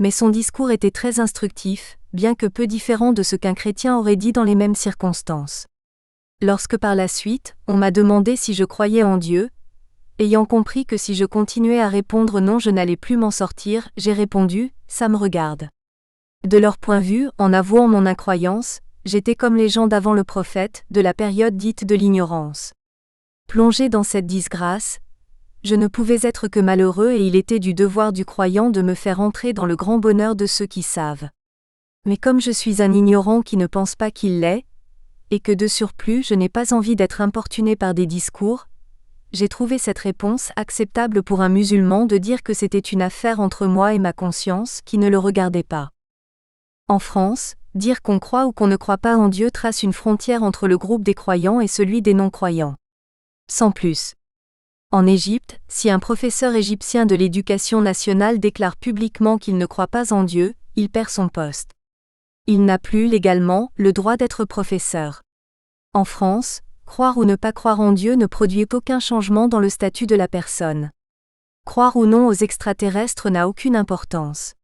mais son discours était très instructif, bien que peu différent de ce qu'un chrétien aurait dit dans les mêmes circonstances. Lorsque par la suite, on m'a demandé si je croyais en Dieu, ayant compris que si je continuais à répondre non je n'allais plus m'en sortir, j'ai répondu « ça me regarde ». De leur point de vue, en avouant mon incroyance, j'étais comme les gens d'avant le prophète, de la période dite de l'ignorance. Plongé dans cette disgrâce, je ne pouvais être que malheureux et il était du devoir du croyant de me faire entrer dans le grand bonheur de ceux qui savent. Mais comme je suis un ignorant qui ne pense pas qu'il l'est, et que de surplus je n'ai pas envie d'être importuné par des discours, j'ai trouvé cette réponse acceptable pour un musulman de dire que c'était une affaire entre moi et ma conscience qui ne le regardait pas. En France, dire qu'on croit ou qu'on ne croit pas en Dieu trace une frontière entre le groupe des croyants et celui des non-croyants. Sans plus. En Égypte, si un professeur égyptien de l'éducation nationale déclare publiquement qu'il ne croit pas en Dieu, il perd son poste. Il n'a plus légalement le droit d'être professeur. En France, croire ou ne pas croire en Dieu ne produit aucun changement dans le statut de la personne. Croire ou non aux extraterrestres n'a aucune importance.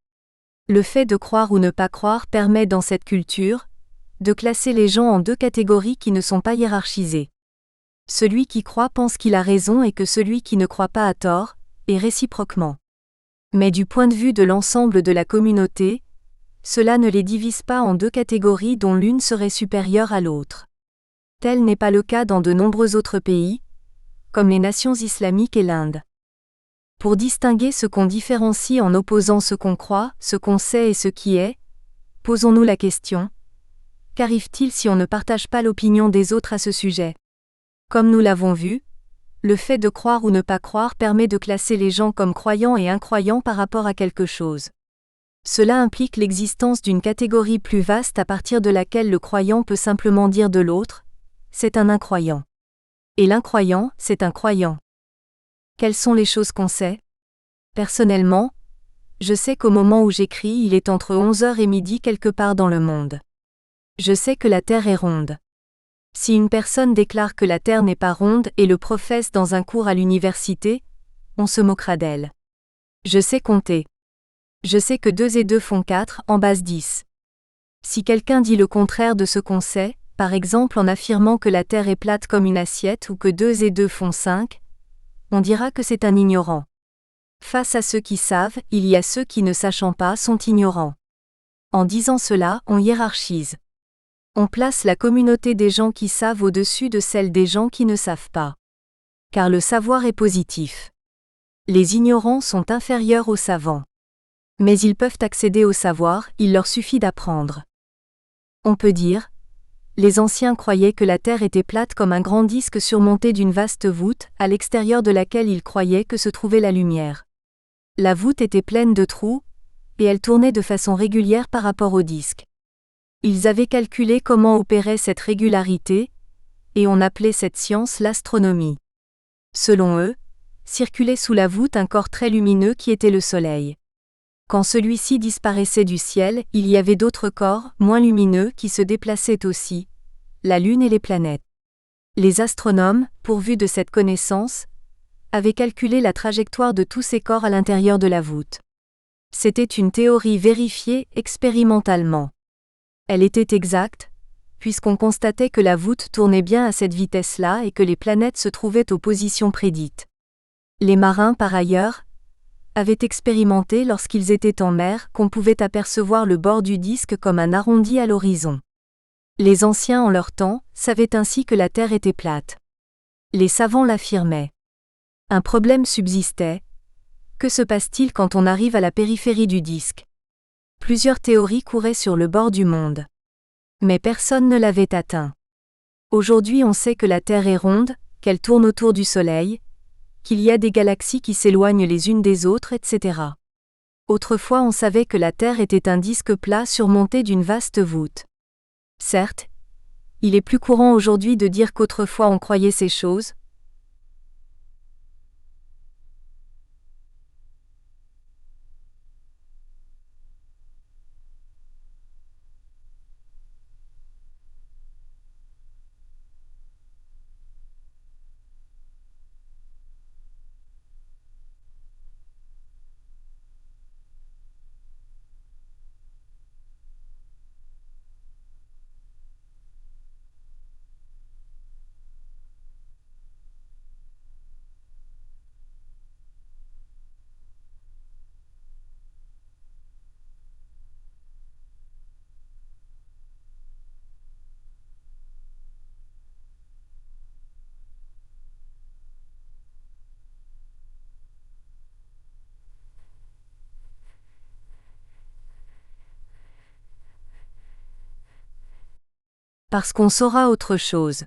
Le fait de croire ou ne pas croire permet dans cette culture de classer les gens en 2 catégories qui ne sont pas hiérarchisées. Celui qui croit pense qu'il a raison et que celui qui ne croit pas a tort, et réciproquement. Mais du point de vue de l'ensemble de la communauté, cela ne les divise pas en deux catégories dont l'une serait supérieure à l'autre. Tel n'est pas le cas dans de nombreux autres pays, comme les nations islamiques et l'Inde. Pour distinguer ce qu'on différencie en opposant ce qu'on croit, ce qu'on sait et ce qui est, posons-nous la question: qu'arrive-t-il si on ne partage pas l'opinion des autres à ce sujet? Comme nous l'avons vu, le fait de croire ou ne pas croire permet de classer les gens comme croyants et incroyants par rapport à quelque chose. Cela implique l'existence d'une catégorie plus vaste à partir de laquelle le croyant peut simplement dire de l'autre: c'est un incroyant. Et l'incroyant, c'est un croyant. Quelles sont les choses qu'on sait? Personnellement, je sais qu'au moment où j'écris, il est entre 11h et midi quelque part dans le monde. Je sais que la Terre est ronde. Si une personne déclare que la Terre n'est pas ronde et le professe dans un cours à l'université, on se moquera d'elle. Je sais compter. Je sais que 2 et 2 font 4 en base 10. Si quelqu'un dit le contraire de ce qu'on sait, par exemple en affirmant que la Terre est plate comme une assiette ou que 2 et 2 font 5, on dira que c'est un ignorant. Face à ceux qui savent, il y a ceux qui ne sachant pas sont ignorants. En disant cela, on hiérarchise. On place la communauté des gens qui savent au-dessus de celle des gens qui ne savent pas. Car le savoir est positif. Les ignorants sont inférieurs aux savants. Mais ils peuvent accéder au savoir, il leur suffit d'apprendre. On peut dire: les anciens croyaient que la Terre était plate comme un grand disque surmonté d'une vaste voûte, à l'extérieur de laquelle ils croyaient que se trouvait la lumière. La voûte était pleine de trous, et elle tournait de façon régulière par rapport au disque. Ils avaient calculé comment opérait cette régularité, et on appelait cette science l'astronomie. Selon eux, circulait sous la voûte un corps très lumineux qui était le Soleil. Quand celui-ci disparaissait du ciel, il y avait d'autres corps, moins lumineux, qui se déplaçaient aussi, la Lune et les planètes. Les astronomes, pourvus de cette connaissance, avaient calculé la trajectoire de tous ces corps à l'intérieur de la voûte. C'était une théorie vérifiée expérimentalement. Elle était exacte, puisqu'on constatait que la voûte tournait bien à cette vitesse-là et que les planètes se trouvaient aux positions prédites. Les marins, par ailleurs, avaient expérimenté lorsqu'ils étaient en mer qu'on pouvait apercevoir le bord du disque comme un arrondi à l'horizon. Les anciens en leur temps savaient ainsi que la Terre était plate. Les savants l'affirmaient. Un problème subsistait. Que se passe-t-il quand on arrive à la périphérie du disque? Plusieurs théories couraient sur le bord du monde. Mais personne ne l'avait atteint. Aujourd'hui on sait que la Terre est ronde, qu'elle tourne autour du Soleil, qu'il y a des galaxies qui s'éloignent les unes des autres, etc. Autrefois on savait que la Terre était un disque plat surmonté d'une vaste voûte. Certes, il est plus courant aujourd'hui de dire qu'autrefois on croyait ces choses. Parce qu'on saura autre chose.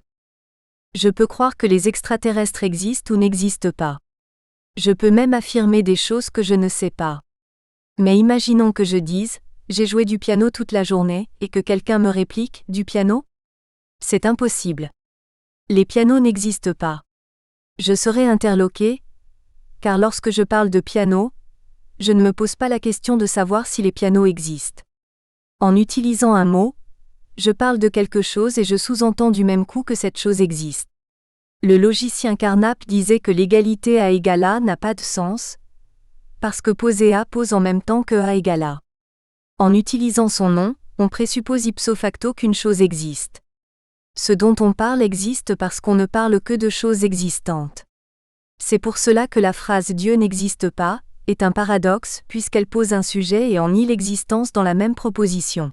Je peux croire que les extraterrestres existent ou n'existent pas. Je peux même affirmer des choses que je ne sais pas. Mais imaginons que je dise: j'ai joué du piano toute la journée, et que quelqu'un me réplique: du piano? C'est impossible. Les pianos n'existent pas. Je serai interloqué, car lorsque je parle de piano, je ne me pose pas la question de savoir si les pianos existent. En utilisant un mot, je parle de quelque chose et je sous-entends du même coup que cette chose existe. Le logicien Carnap disait que l'égalité A égale A n'a pas de sens, parce que poser A pose en même temps que A égale A. En utilisant son nom, on présuppose ipso facto qu'une chose existe. Ce dont on parle existe parce qu'on ne parle que de choses existantes. C'est pour cela que la phrase « Dieu n'existe pas » est un paradoxe puisqu'elle pose un sujet et en nie l'existence dans la même proposition.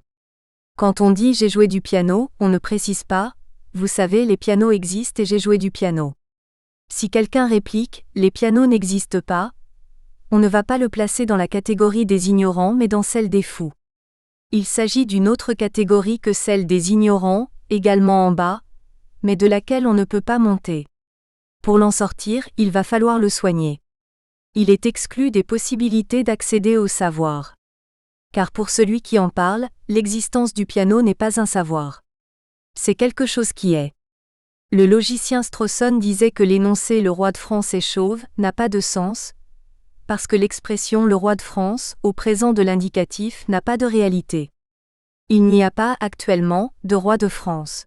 Quand on dit « j'ai joué du piano », on ne précise pas « vous savez, les pianos existent et j'ai joué du piano ». Si quelqu'un réplique « les pianos n'existent pas », on ne va pas le placer dans la catégorie des ignorants mais dans celle des fous. Il s'agit d'une autre catégorie que celle des ignorants, également en bas, mais de laquelle on ne peut pas monter. Pour l'en sortir, il va falloir le soigner. Il est exclu des possibilités d'accéder au savoir. Car pour celui qui en parle, l'existence du piano n'est pas un savoir. C'est quelque chose qui est. Le logicien Strawson disait que l'énoncé « le roi de France est chauve » n'a pas de sens, parce que l'expression « le roi de France » au présent de l'indicatif n'a pas de réalité. Il n'y a pas, actuellement, de roi de France.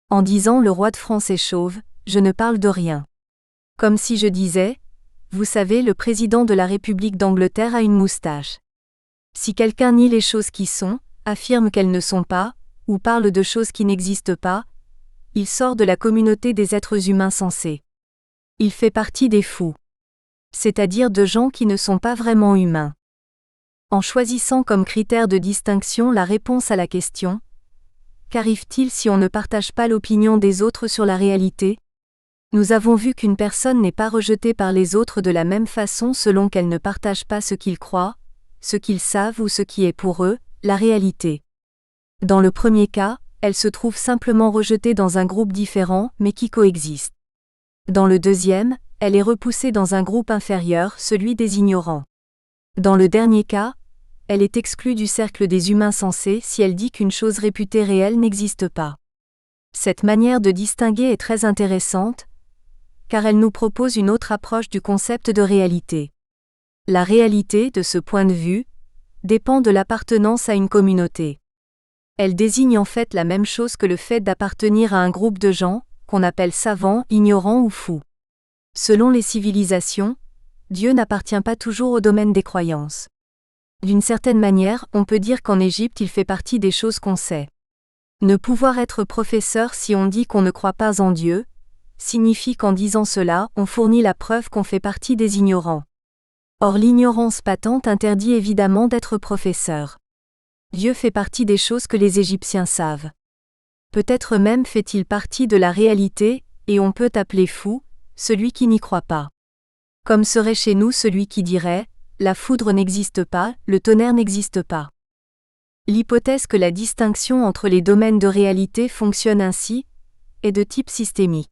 En disant « le roi de France est chauve », je ne parle de rien. Comme si je disais « vous savez, le président de la République d'Angleterre a une moustache ». Si quelqu'un nie les choses qui sont, affirme qu'elles ne sont pas, ou parle de choses qui n'existent pas, il sort de la communauté des êtres humains sensés. Il fait partie des fous. C'est-à-dire de gens qui ne sont pas vraiment humains. En choisissant comme critère de distinction la réponse à la question « Qu'arrive-t-il si on ne partage pas l'opinion des autres sur la réalité ?» Nous avons vu qu'une personne n'est pas rejetée par les autres de la même façon selon qu'elle ne partage pas ce qu'ils croient, ce qu'ils savent ou ce qui est pour eux, la réalité. Dans le premier cas, elle se trouve simplement rejetée dans un groupe différent mais qui coexiste. Dans le deuxième, elle est repoussée dans un groupe inférieur, celui des ignorants. Dans le dernier cas, elle est exclue du cercle des humains sensés si elle dit qu'une chose réputée réelle n'existe pas. Cette manière de distinguer est très intéressante, car elle nous propose une autre approche du concept de réalité. La réalité, de ce point de vue, dépend de l'appartenance à une communauté. Elle désigne en fait la même chose que le fait d'appartenir à un groupe de gens, qu'on appelle savants, ignorants ou fous. Selon les civilisations, Dieu n'appartient pas toujours au domaine des croyances. D'une certaine manière, on peut dire qu'en Égypte il fait partie des choses qu'on sait. Ne pouvoir être professeur si on dit qu'on ne croit pas en Dieu, signifie qu'en disant cela, on fournit la preuve qu'on fait partie des ignorants. Or l'ignorance patente interdit évidemment d'être professeur. Dieu fait partie des choses que les Égyptiens savent. Peut-être même fait-il partie de la réalité, et on peut appeler fou celui qui n'y croit pas. Comme serait chez nous celui qui dirait « la foudre n'existe pas, le tonnerre n'existe pas ». L'hypothèse que la distinction entre les domaines de réalité fonctionne ainsi est de type systémique.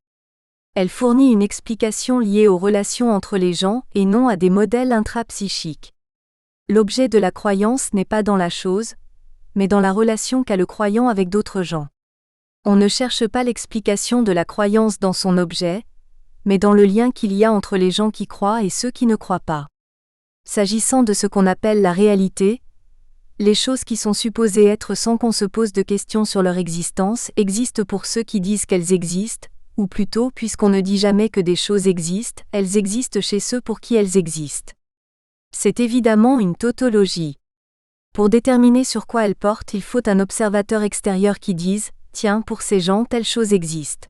Elle fournit une explication liée aux relations entre les gens et non à des modèles intrapsychiques. L'objet de la croyance n'est pas dans la chose, mais dans la relation qu'a le croyant avec d'autres gens. On ne cherche pas l'explication de la croyance dans son objet, mais dans le lien qu'il y a entre les gens qui croient et ceux qui ne croient pas. S'agissant de ce qu'on appelle la réalité, les choses qui sont supposées être sans qu'on se pose de questions sur leur existence existent pour ceux qui disent qu'elles existent, ou plutôt, puisqu'on ne dit jamais que des choses existent, elles existent chez ceux pour qui elles existent. C'est évidemment une tautologie. Pour déterminer sur quoi elle porte, il faut un observateur extérieur qui dise « Tiens, pour ces gens, telle chose existe ».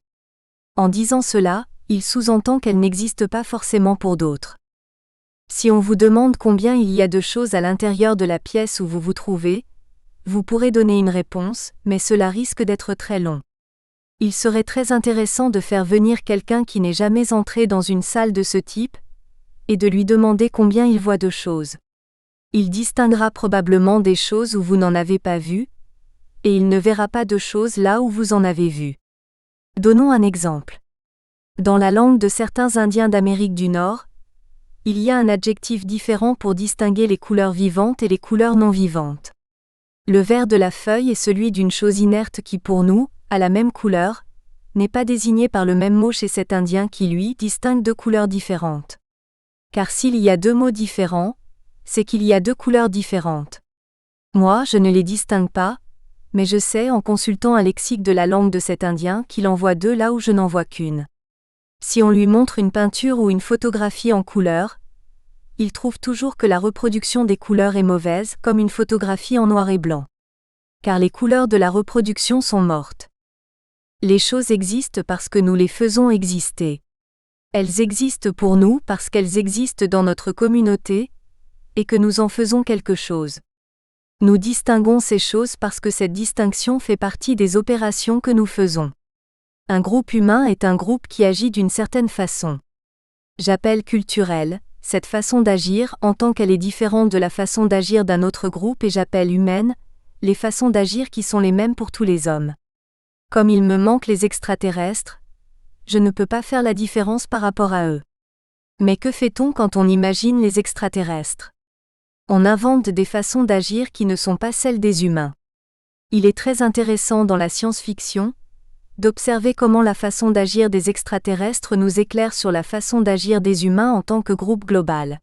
En disant cela, il sous-entend qu'elle n'existe pas forcément pour d'autres. Si on vous demande combien il y a de choses à l'intérieur de la pièce où vous vous trouvez, vous pourrez donner une réponse, mais cela risque d'être très long. Il serait très intéressant de faire venir quelqu'un qui n'est jamais entré dans une salle de ce type, et de lui demander combien il voit de choses. Il distinguera probablement des choses où vous n'en avez pas vu, et il ne verra pas de choses là où vous en avez vu. Donnons un exemple. Dans la langue de certains Indiens d'Amérique du Nord, il y a un adjectif différent pour distinguer les couleurs vivantes et les couleurs non vivantes. Le vert de la feuille est celui d'une chose inerte qui pour nous, a la même couleur, n'est pas désigné par le même mot chez cet Indien qui lui distingue deux couleurs différentes. Car s'il y a deux mots différents, c'est qu'il y a deux couleurs différentes. Moi, je ne les distingue pas, mais je sais en consultant un lexique de la langue de cet Indien qu'il en voit deux là où je n'en vois qu'une. Si on lui montre une peinture ou une photographie en couleur, il trouve toujours que la reproduction des couleurs est mauvaise, comme une photographie en noir et blanc. Car les couleurs de la reproduction sont mortes. Les choses existent parce que nous les faisons exister. Elles existent pour nous parce qu'elles existent dans notre communauté, et que nous en faisons quelque chose. Nous distinguons ces choses parce que cette distinction fait partie des opérations que nous faisons. Un groupe humain est un groupe qui agit d'une certaine façon. J'appelle culturelle cette façon d'agir en tant qu'elle est différente de la façon d'agir d'un autre groupe, et j'appelle humaine les façons d'agir qui sont les mêmes pour tous les hommes. Comme il me manque les extraterrestres, je ne peux pas faire la différence par rapport à eux. Mais que fait-on quand on imagine les extraterrestres? On invente des façons d'agir qui ne sont pas celles des humains. Il est très intéressant dans la science-fiction d'observer comment la façon d'agir des extraterrestres nous éclaire sur la façon d'agir des humains en tant que groupe global.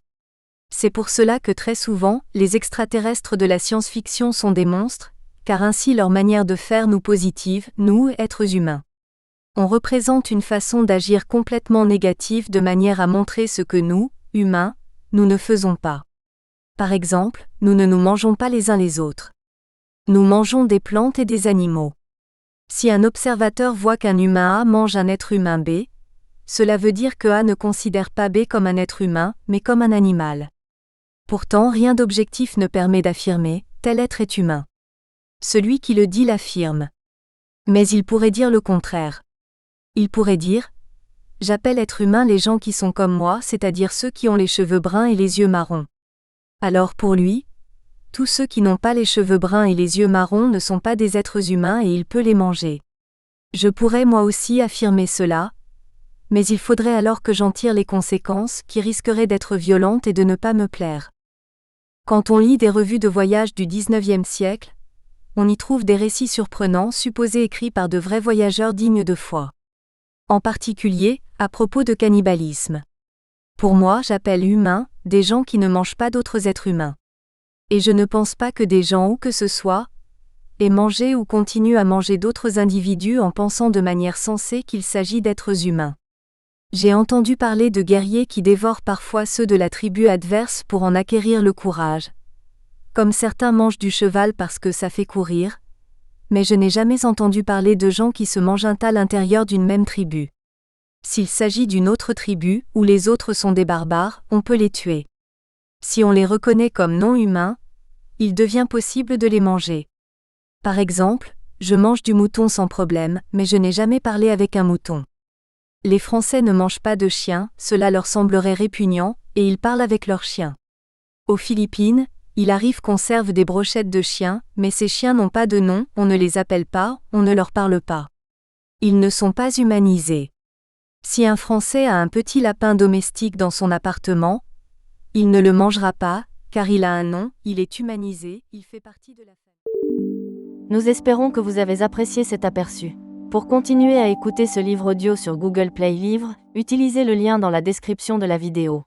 C'est pour cela que très souvent, les extraterrestres de la science-fiction sont des monstres, car ainsi leur manière de faire nous positive, nous, êtres humains. On représente une façon d'agir complètement négative de manière à montrer ce que nous, humains, nous ne faisons pas. Par exemple, nous ne nous mangeons pas les uns les autres. Nous mangeons des plantes et des animaux. Si un observateur voit qu'un humain A mange un être humain B, cela veut dire que A ne considère pas B comme un être humain, mais comme un animal. Pourtant, rien d'objectif ne permet d'affirmer « tel être est humain ». Celui qui le dit l'affirme. Mais il pourrait dire le contraire. Il pourrait dire « j'appelle être humain les gens qui sont comme moi, c'est-à-dire ceux qui ont les cheveux bruns et les yeux marrons ». Alors pour lui, tous ceux qui n'ont pas les cheveux bruns et les yeux marrons ne sont pas des êtres humains et il peut les manger. Je pourrais moi aussi affirmer cela, mais il faudrait alors que j'en tire les conséquences qui risqueraient d'être violentes et de ne pas me plaire. Quand on lit des revues de voyage du XIXe siècle, on y trouve des récits surprenants supposés écrits par de vrais voyageurs dignes de foi. En particulier, à propos de cannibalisme. Pour moi, j'appelle humains des gens qui ne mangent pas d'autres êtres humains. Et je ne pense pas que des gens où que ce soit aient mangé ou continuent à manger d'autres individus en pensant de manière sensée qu'il s'agit d'êtres humains. J'ai entendu parler de guerriers qui dévorent parfois ceux de la tribu adverse pour en acquérir le courage. Comme certains mangent du cheval parce que ça fait courir, mais je n'ai jamais entendu parler de gens qui se mangent à l'intérieur d'une même tribu. S'il s'agit d'une autre tribu, où les autres sont des barbares, on peut les tuer. Si on les reconnaît comme non humains, il devient possible de les manger. Par exemple, je mange du mouton sans problème, mais je n'ai jamais parlé avec un mouton. Les Français ne mangent pas de chiens, cela leur semblerait répugnant, et ils parlent avec leurs chiens. Aux Philippines, il arrive qu'on serve des brochettes de chiens, mais ces chiens n'ont pas de nom, on ne les appelle pas, on ne leur parle pas. Ils ne sont pas humanisés. Si un Français a un petit lapin domestique dans son appartement, il ne le mangera pas, car il a un nom, il est humanisé, il fait partie de la famille. Nous espérons que vous avez apprécié cet aperçu. Pour continuer à écouter ce livre audio sur Google Play Livres, utilisez le lien dans la description de la vidéo.